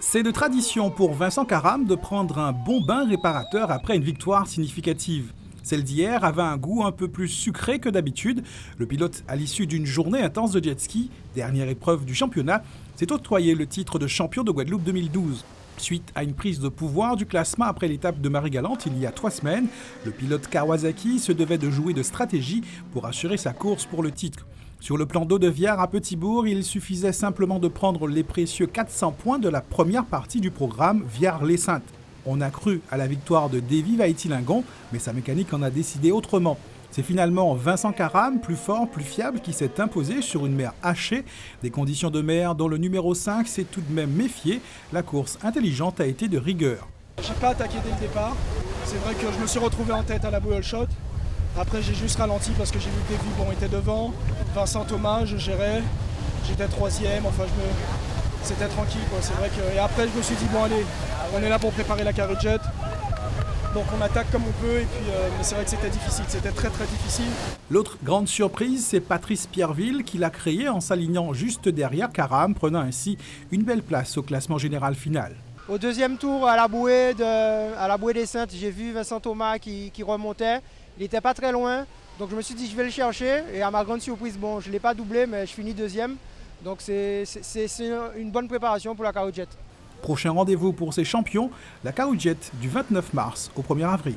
C'est de tradition pour Vincent Caram de prendre un bon bain réparateur après une victoire significative. Celle d'hier avait un goût un peu plus sucré que d'habitude. Le pilote, à l'issue d'une journée intense de jet ski, dernière épreuve du championnat, s'est octroyé le titre de champion de Guadeloupe 2012. Suite à une prise de pouvoir du classement après l'étape de Marie-Galante il y a 3 semaines, le pilote Kawasaki se devait de jouer de stratégie pour assurer sa course pour le titre. Sur le plan d'eau de Viard à Petit-Bourg, il suffisait simplement de prendre les précieux 400 points de la première partie du programme Viard-les-Saintes. On a cru à la victoire de Davy Vaïti-Lingon, mais sa mécanique en a décidé autrement. C'est finalement Vincent Caram, plus fort, plus fiable, qui s'est imposé sur une mer hachée. Des conditions de mer dont le numéro 5 s'est tout de même méfié. La course intelligente a été de rigueur. J'ai pas attaqué dès le départ. C'est vrai que je me suis retrouvé en tête à la bouille shot. Après j'ai juste ralenti parce que j'ai vu que Davy était devant. Vincent Thomas, je gérais. J'étais troisième, c'était tranquille quoi. C'est vrai que... Et après je me suis dit bon allez, on est là pour préparer la carré jet. Donc on attaque comme on peut, et puis, mais c'est vrai que c'était difficile, c'était très difficile. L'autre grande surprise, c'est Patrice Pierreville qui l'a créé en s'alignant juste derrière Caram, prenant ainsi une belle place au classement général final. Au deuxième tour, à la bouée des Saintes, j'ai vu Vincent Thomas qui remontait. Il n'était pas très loin, donc je me suis dit je vais le chercher. Et à ma grande surprise, bon, je ne l'ai pas doublé, mais je finis deuxième. Donc c'est une bonne préparation pour la carré jet. Prochain rendez-vous pour ces champions, la carré jet du 29 mars au 1er avril.